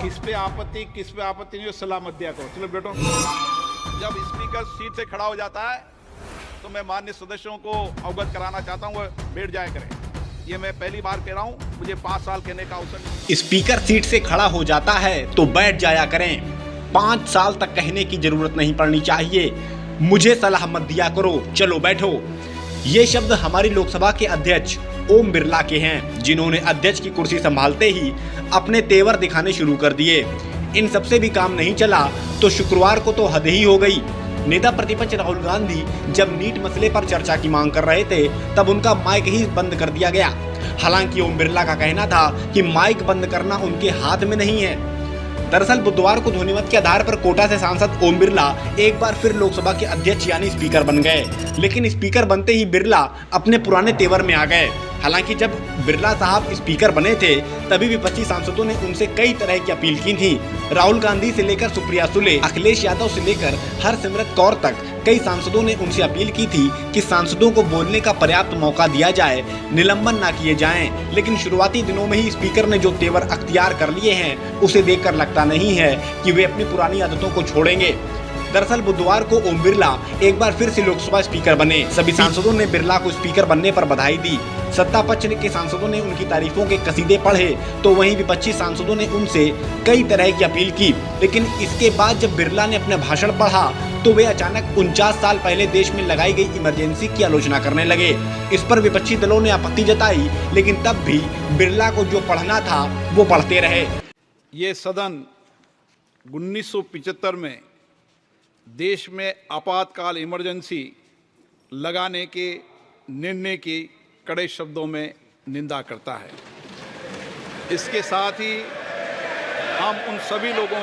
किस पे आपत्ति नहीं, सलाह मत दिया करो। चलो बैठो। जब स्पीकर सीट से खड़ा हो जाता है तो मैं माननीय सदस्यों को अवगत कराना चाहता हूँ, वह बैठ जाया करें। ये मैं पहली बार कह रहा हूँ, मुझे 5 साल कहने का अवसर नहीं। स्पीकर सीट से खड़ा हो जाता है तो बैठ जाया करें। 5 साल तक कहने की जरूरत नहीं पड़नी चाहिए। मुझे सलाह मत दिया करो, चलो बैठो। ये शब्द हमारी लोकसभा के अध्यक्ष ओम बिरला के हैं, जिन्होंने अध्यक्ष की कुर्सी संभालते ही अपने तेवर दिखाने शुरू कर दिए। इन सबसे भी काम नहीं चला तो शुक्रवार को तो हद ही हो गई। नेता प्रतिपक्ष राहुल गांधी जब नीट मसले पर चर्चा की मांग कर रहे थे तब उनका माइक ही बंद कर दिया गया। हालांकि ओम बिरला का कहना था कि माइक बंद करना उनके हाथ में नहीं है। दरअसल बुधवार को ध्वनिमत के आधार पर कोटा से सांसद ओम बिरला एक बार फिर लोकसभा के अध्यक्ष यानी स्पीकर बन गए, लेकिन स्पीकर बनते ही बिरला अपने पुराने तेवर में आ गए। हालांकि जब बिरला साहब स्पीकर बने थे तभी विपक्षी सांसदों ने उनसे कई तरह की अपील की थी। राहुल गांधी से लेकर सुप्रिया सुले, अखिलेश यादव से लेकर हरसिमरत कौर तक कई सांसदों ने उनसे अपील की थी कि सांसदों को बोलने का पर्याप्त मौका दिया जाए, निलंबन ना किए जाएं। लेकिन शुरुआती दिनों में ही स्पीकर ने जो तेवर अख्तियार कर लिए हैं उसे देखकर लगता नहीं है कि वे अपनी पुरानी आदतों को छोड़ेंगे। दरअसल बुधवार को ओम बिरला एक बार फिर से लोकसभा स्पीकर बने। सभी सांसदों ने बिरला को स्पीकर बनने पर बधाई दी। सत्ता पक्ष के सांसदों ने उनकी तारीफों के कसीदे पढ़े तो वहीं विपक्षी सांसदों ने उनसे कई तरह की अपील की। लेकिन इसके बाद जब बिरला ने अपना भाषण पढ़ा तो वे अचानक 49 साल पहले देश में लगाई गई इमरजेंसी की आलोचना करने लगे। इस पर विपक्षी दलों ने आपत्ति जताई, लेकिन तब भी बिरला को जो पढ़ना था वो पढ़ते रहे। ये सदन 1975 में देश में आपातकाल इमरजेंसी लगाने के निर्णय की कड़े शब्दों में निंदा करता है। इसके साथ ही हम उन सभी लोगों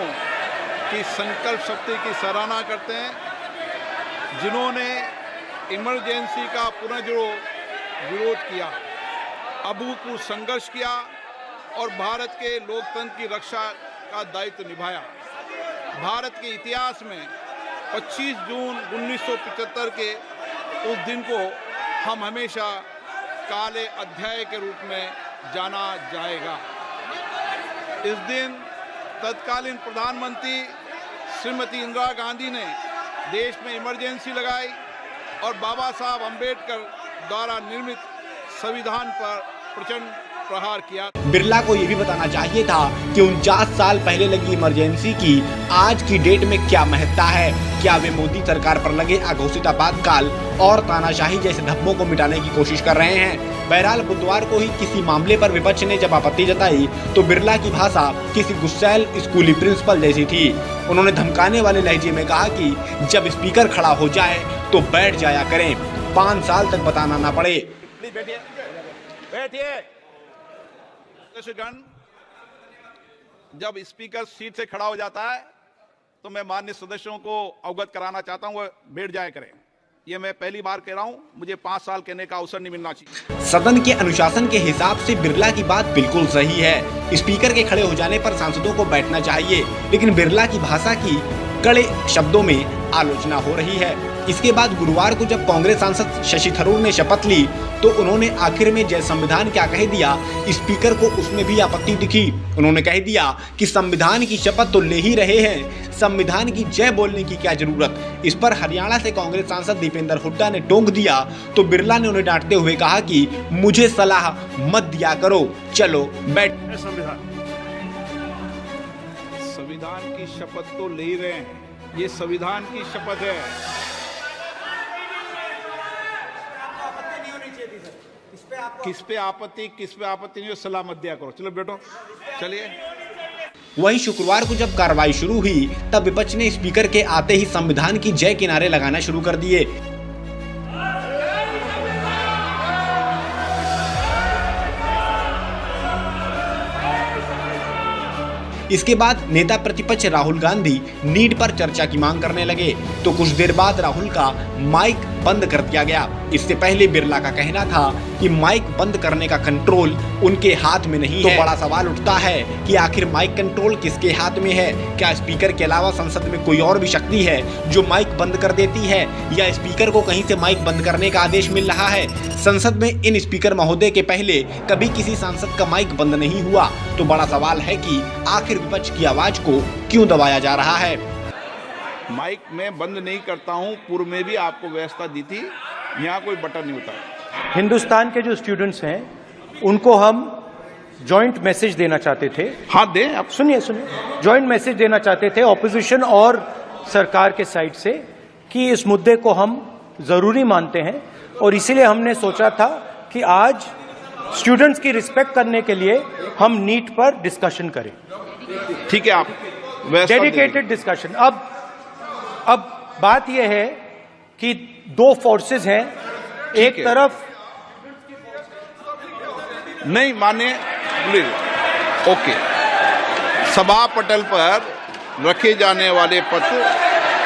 की संकल्प शक्ति की सराहना करते हैं जिन्होंने इमरजेंसी का पुनर्जोर विरोध किया, अभूतपूर्व संघर्ष किया और भारत के लोकतंत्र की रक्षा का दायित्व निभाया। भारत के इतिहास में 25 जून 1975 के उस दिन को हम हमेशा काले अध्याय के रूप में जाना जाएगा। इस दिन तत्कालीन प्रधानमंत्री श्रीमती इंदिरा गांधी ने देश में इमरजेंसी लगाई और बाबा साहब अम्बेडकर द्वारा निर्मित संविधान पर प्रचंड प्रहार किया। बिरला को ये भी बताना चाहिए था कि 49 साल पहले लगी इमरजेंसी की आज की डेट में क्या महत्ता है। क्या वे मोदी सरकार पर लगे अघोषित आपातकाल और तानाशाही जैसे धब्बों को मिटाने की कोशिश कर रहे हैं। बहरहाल बुधवार को ही किसी मामले पर विपक्ष ने जब आपत्ति जताई तो बिरला की भाषा किसी गुस्सैल स्कूली प्रिंसिपल जैसी थी। उन्होंने धमकाने वाले लहजे में कहा कि जब स्पीकर खड़ा हो जाए तो बैठ जाया करें, 5 साल तक बताना ना पड़े। बैठिए। जब स्पीकर सीट से खड़ा हो जाता है तो मैं माननीय सदस्यों को अवगत कराना चाहता हूं, वह बैठ जाया करें। ये मैं पहली बार कह रहा हूं, मुझे 5 साल कहने का अवसर नहीं मिलना चाहिए। सदन के अनुशासन के हिसाब से बिरला की बात बिल्कुल सही है। स्पीकर के खड़े हो जाने पर सांसदों को बैठना चाहिए, लेकिन बिरला की भाषा की कड़े शब्दों में आलोचना हो रही है। इसके बाद गुरुवार को जब कांग्रेस सांसद शशि थरूर ने शपथ ली तो उन्होंने आखिर में जय संविधान क्या कह दिया, स्पीकर को उसमें भी आपत्ति दिखी। उन्होंने कह दिया कि संविधान की शपथ तो ले ही रहे हैं, संविधान की जय बोलने की क्या जरूरत। इस पर हरियाणा से कांग्रेस सांसद दीपेंद्र हुड्डा ने टोक दिया तो बिरला ने उन्हें डांटते हुए कहा कि मुझे सलाह मत दिया करो, चलो बैठ। संविधान की शपथ तो ले ही रहे हैं, ये संविधान की शपथ है। किस पे आपत्ति नहीं, सलाह मत दिया करो। चलो बैठो। चलिए। वहीं शुक्रवार को जब कार्रवाई शुरू हुई तब विपक्ष ने स्पीकर के आते ही संविधान की जय के नारे लगाना शुरू कर दिए। इसके बाद नेता प्रतिपक्ष राहुल गांधी नीट पर चर्चा की मांग करने लगे तो कुछ देर बाद राहुल का माइक बंद कर दिया गया। इससे पहले बिरला का कहना था कि माइक बंद करने का कंट्रोल उनके हाथ में नहीं है। तो बड़ा सवाल उठता है कि आखिर माइक कंट्रोल किसके हाथ में है? क्या स्पीकर के अलावा संसद में कोई और भी शक्ति है जो माइक बंद कर देती है, या स्पीकर को कहीं से माइक बंद करने का आदेश मिल रहा है? संसद में इन स्पीकर महोदय के पहले कभी किसी सांसद का माइक बंद नहीं हुआ। तो बड़ा सवाल है कि आखिर विपक्ष की आवाज को क्यों दबाया जा रहा है? माइक मैं बंद नहीं करता हूं, पूर्व में भी आपको व्यवस्था दी थी, यहाँ कोई बटन नहीं होता। हिंदुस्तान के जो स्टूडेंट्स हैं उनको हम जॉइंट मैसेज देना चाहते थे। हाँ दें आप। सुनिए जॉइंट मैसेज देना चाहते थे ऑपोजिशन और सरकार के साइड से कि इस मुद्दे को हम जरूरी मानते हैं, और इसीलिए हमने सोचा था कि आज स्टूडेंट्स की रिस्पेक्ट करने के लिए हम नीट पर डिस्कशन करें। ठीक है, आप डेडिकेटेड डिस्कशन। अब बात यह है कि दो फोर्सेस हैं, एक तरफ नहीं माने प्लीज। ओके, सभा पटल पर रखे जाने वाले पत्र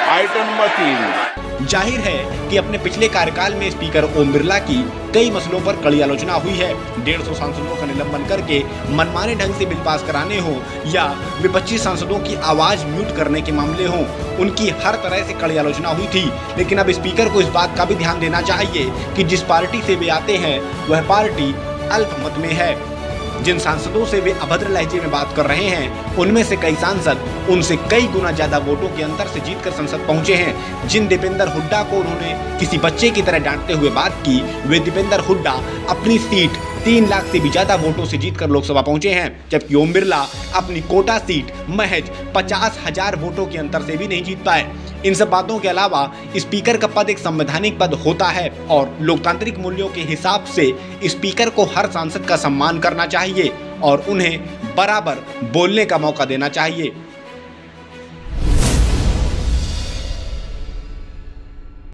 आइटम नंबर 3। जाहिर है कि अपने पिछले कार्यकाल में स्पीकर ओम बिरला की कई मसलों पर कड़ी आलोचना हुई है। 150 सांसदों का निलंबन करके मनमाने ढंग से बिल पास कराने हो या विपक्षी सांसदों की आवाज म्यूट करने के मामले हों, उनकी हर तरह से कड़ी आलोचना हुई थी। लेकिन अब स्पीकर को इस बात का भी ध्यान देना चाहिए कि जिस पार्टी से वे आते हैं वह पार्टी अल्पमत में है। जिन सांसदों से वे अभद्र लहजे में बात कर रहे हैं, उनमें से कई सांसद उनसे कई गुना ज्यादा वोटों के अंतर से जीतकर संसद पहुंचे हैं। जिन दीपेंद्र हुड्डा को उन्होंने किसी बच्चे की तरह डांटते हुए बात की, वे दीपेंद्र हुड्डा अपनी सीट 3 लाख से भी ज्यादा वोटों से जीतकर लोकसभा पहुंचे हैं, जबकि ओम बिरला अपनी कोटा सीट महज 50,000 वोटों के अंतर से भी नहीं जीत पाए। इन सब बातों के अलावा स्पीकर का पद एक संवैधानिक पद होता है और लोकतांत्रिक मूल्यों के हिसाब से स्पीकर को हर सांसद का सम्मान करना चाहिए और उन्हें बराबर बोलने का मौका देना चाहिए।